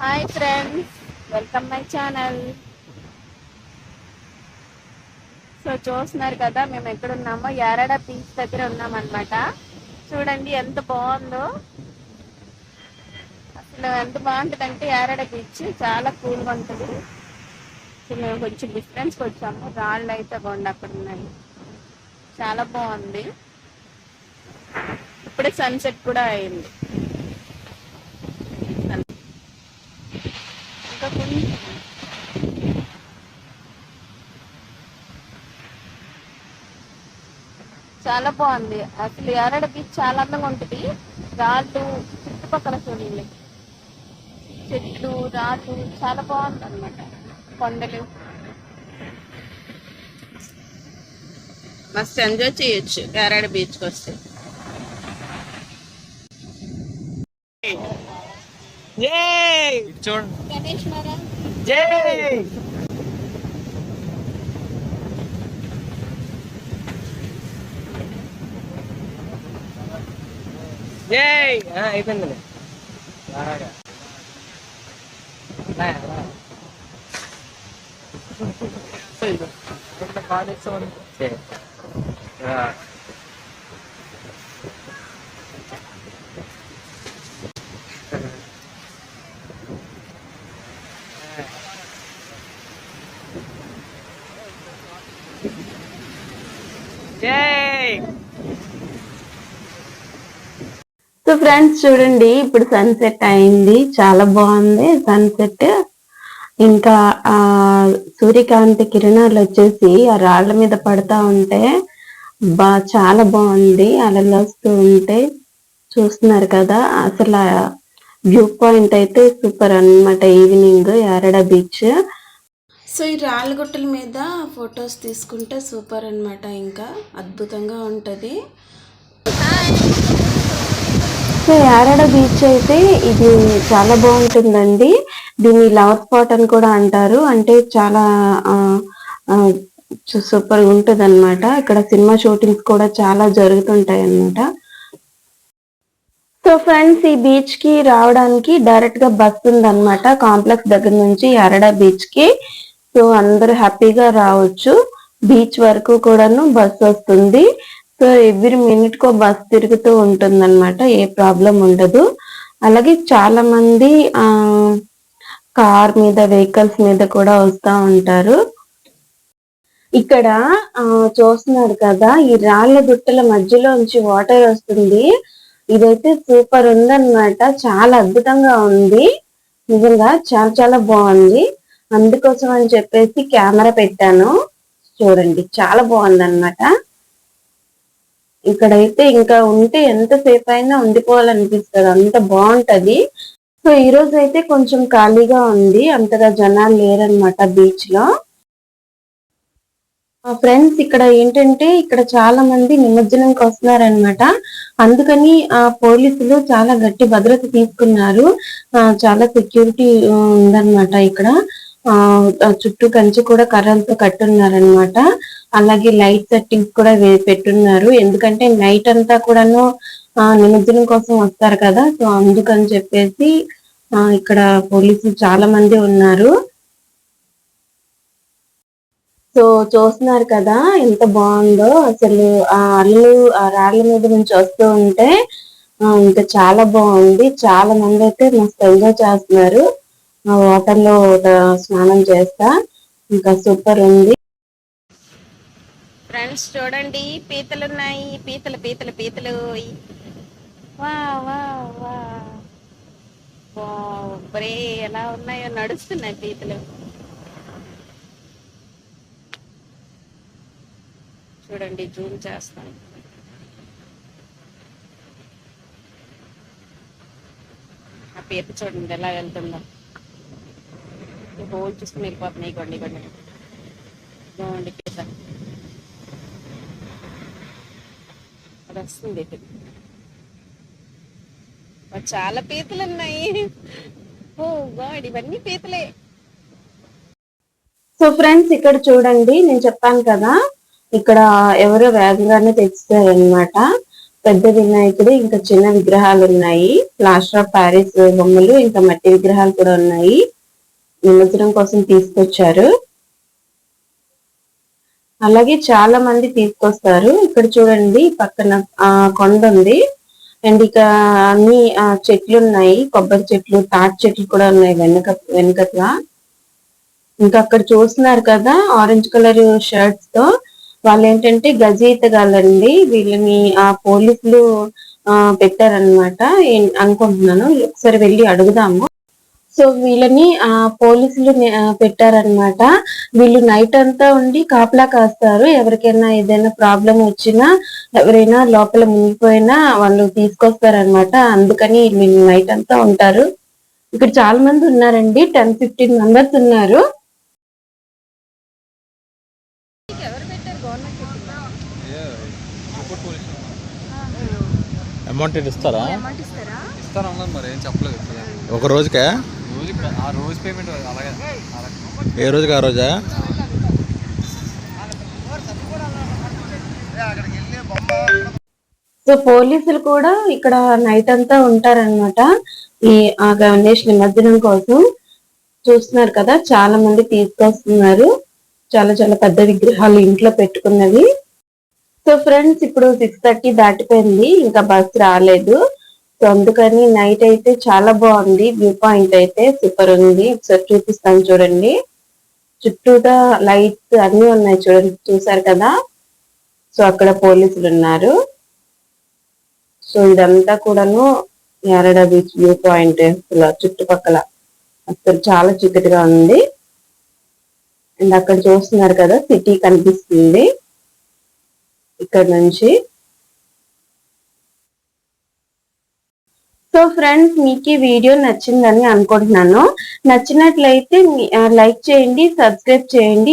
Hi friends, welcome my channel. So చూస్తున్నారు కదా మేము ఎక్కడున్నామో యారాడ బీచ్ దగ్గర ఉన్నామన్నమాట. చూడండి ఎంత బాగుందో, అసలు ఎంత బాగుంటుందంటే యారాడ బీచ్ చాలా కూల్గా ఉంటుంది. సో మేము కొంచెం డిస్టెన్స్కి వచ్చాము, రాళ్ళు అయితే బాగుండి అక్కడ ఉన్నాయి. చాలా బాగుంది. ఇప్పుడే సన్సెట్ కూడా అయింది. ఇంకా కొంచెం చాలా బాగుంది. అసలు యారాడ బీచ్ చాలా అందంగా ఉంటుంది. రాళ్ళు చుట్టుపక్కల చూడండి, చెట్లు రాళ్ళు చాలా బాగుంది అనమాట. కొండలు మస్తు ఎంజాయ్ చేయొచ్చు యారాడ బీచ్కి వస్తే. చూడండి. గణేష్ మహారాజ్ జై జై అయిపోయింది. బాగా జై. సో ఫ్రెండ్స్ చూడండి, ఇప్పుడు సన్సెట్ అయింది. చాలా బాగుంది సన్సెట్. ఇంకా ఆ సూర్యకాంతి కిరణాలు వచ్చేసి ఆ రాళ్ల మీద పడతా ఉంటే చాలా బాగుంది. అలలు వస్తూ ఉంటే చూస్తున్నారు కదా, అసలు వ్యూ పాయింట్ అయితే సూపర్ అన్నమాట. Evening Yarada beach. సో ఈ రాళ్ళ గుట్టల మీద ఫొటోస్ తీసుకుంటే సూపర్ అన్నమాట. ఇంకా అద్భుతంగా ఉంటది. సో యారాడ బీచ్ అయితే ఇది చాలా బాగుంటుందండి. దీన్ని లవర్ స్పాట్ అని కూడా అంటారు. అంటే చాలా సూపర్ ఉంటుంది అనమాట. ఇక్కడ సినిమా షూటింగ్స్ కూడా చాలా జరుగుతుంటాయి అన్నమాట. సో ఫ్రెండ్స్, ఈ బీచ్ కి రావడానికి డైరెక్ట్ గా బస్ ఉందన్నమాట కాంప్లెక్స్ దగ్గర నుంచి యారాడ బీచ్ కి. సో అందరూ హ్యాపీగా రావచ్చు. బీచ్ వరకు కూడాను బస్ వస్తుంది. సో ఎవ్రీ మినిట్ కో బస్ తిరుగుతూ ఉంటుంది అనమాట. ఏ ప్రాబ్లం ఉండదు. అలాగే చాలా మంది కార్ మీద, వెహికల్స్ మీద కూడా వస్తూ ఉంటారు. ఇక్కడ చూస్తున్నారు కదా, ఈ రాళ్ళ గుట్టల మధ్యలోంచి వాటర్ వస్తుంది. ఇదైతే సూపర్ ఉందన్నమాట. చాలా అద్భుతంగా ఉంది. నిజంగా చాలా చాలా బాగుంది. అందుకోసం అని చెప్పేసి కెమెరా పెట్టాను. చూడండి, చాలా బాగుంది అన్నమాట. ఇక్కడైతే ఇంకా ఉంటే ఎంతసేపు అయినా ఉండిపోవాలనిపిస్తుంది, అంత బాగుంటది. సో ఈ రోజు అయితే కొంచెం ఖాళీగా ఉంది, అంతగా జనాలు లేరనమాట బీచ్ లో. ఫ్రెండ్స్, ఇక్కడ ఏంటంటే ఇక్కడ చాలా మంది నిమజ్జనంకి వస్తున్నారనమాట. అందుకని పోలీసులు చాలా గట్టి భద్రత తీసుకున్నారు. చాలా సెక్యూరిటీ ఉందన్నమాట ఇక్కడ. చుట్టూ కంచె కూడా కర్రలతో కట్టున్నారనమాట. అలాగే లైట్ సెట్టింగ్స్ కూడా పెట్టున్నారు. ఎందుకంటే నైట్ అంతా కూడాను నిమజ్జనం కోసం వస్తారు కదా. సో అందుకని చెప్పేసి ఇక్కడ పోలీసులు చాలా మంది ఉన్నారు. సో చూస్తున్నారు కదా ఎంత బాగుందో. అసలు ఆ అల్లు ఆ రాళ్ళ మీద నుంచి వస్తూ ఉంటే ఇంకా చాలా బాగుంది. చాలా మంది అయితే మస్తు ఎంజాయ్ చేస్తున్నారు. వాటర్ లో స్నానం చేస్తా. ఇంకా సూపర్ ఉంది. ఫ్రెండ్స్ చూడండి, పీతలు ఉన్నాయి. పీతలు పీతలు పీతలు. వా వా వా బరే ఎలా ఉన్నాయో, నడుస్తున్నాయి పీతలు. చూడండి, జూమ్ చేస్తాను. ఆ పీత చూడండి ఎలా వెళ్తుందో. హోల్ చూసుకుని వెళ్ళిపోతున్నాయి. కొండి కొండి బాగుండి పీత అది వస్తుంది. చాలా పీతలు ఉన్నాయి. ఓ గాడ్, ఇవన్నీ పీతలే. సో ఫ్రెండ్స్, ఇక్కడ చూడండి, నేను చెప్పాను కదా, ఇక్కడ ఎవరో వేగంగానే తెచ్చారనమాట. పెద్ద వినాయకుడు ఇంకా చిన్న విగ్రహాలు ఉన్నాయి. ప్లాస్టర్ ఆఫ్ ప్యారిస్ బొమ్మలు ఇంకా మట్టి విగ్రహాలు కూడా ఉన్నాయి. నిమజ్జనం కోసం తీసుకొచ్చారు. అలాగే చాలా మంది తీసుకొస్తారు. ఇక్కడ చూడండి పక్కన కొండ ఉంది. అండ్ ఇక అన్ని చెట్లు ఉన్నాయి. కొబ్బరి చెట్లు, తాటి చెట్లు కూడా ఉన్నాయి వెనకట్లా. ఇంకా అక్కడ చూస్తున్నారు కదా ఆరెంజ్ కలర్ షర్ట్స్ తో, వాళ్ళు ఏంటంటే గజయితగాళ్ళండి. వీళ్ళని పోలీసులు పెట్టారనమాట అనుకుంటున్నాను. ఒకసారి వెళ్ళి అడుగుదాము. సో వీళ్ళని పోలీసులు పెట్టారనమాట. వీళ్ళు నైట్ అంతా ఉండి కాపలా కాస్తారు. ఎవరికైనా ఏదైనా ప్రాబ్లం వచ్చినా, ఎవరైనా లోపల మునిగిపోయినా వాళ్ళు తీసుకొస్తారనమాట. అందుకని వీళ్ళు నైట్ అంతా ఉంటారు. ఇక్కడ చాలా మంది ఉన్నారండి, 10-15 మెంబర్స్ ఉన్నారు. అమౌంట్ ఇస్తారా? ఇస్తారన్నారు మరి, ఏం చెప్పలేదు. ఒక రోజుకే? ఆ రోజు పేమెంట్ అలాగే. ఏ రోజుకి ఆ రోజా? సో పోలీసులు కూడా ఇక్కడ నైట్ అంతా ఉంటారనమాట ఈ గణేష్ నిమజ్జనం కోసం. చూస్తున్నారు కదా చాలా మంది తీసుకొస్తున్నారు. చాలా చాలా పెద్ద విగ్రహాలు ఇంట్లో పెట్టుకున్నవి. సో ఫ్రెండ్స్, ఇప్పుడు 6:30 దాటిపోయింది, ఇంకా బస్ రాలేదు. సో అందుకని నైట్ అయితే చాలా బాగుంది. వ్యూ పాయింట్ అయితే సూపర్ ఉంది. ఒకసారి చూపిస్తాను చూడండి. చుట్టూతా లైట్స్ అన్ని ఉన్నాయి చూడండి, చూసారు కదా. సో అక్కడ పోలీసులు ఉన్నారు. సో ఇదంతా కూడాను యారడ బీచ్ వ్యూ పాయింట్. చుట్టుపక్కల అసలు చాలా చీకటిగా ఉంది. అండ్ అక్కడ చూస్తున్నారు కదా సిటీ కనిపిస్తుంది ఇక్కడ నుంచి. సో ఫ్రెండ్స్, మీకు ఈ వీడియో నచ్చిందని అనుకుంటున్నాను. నచ్చినట్లయితే లైక్ చేయండి, సబ్స్క్రైబ్ చేయండి.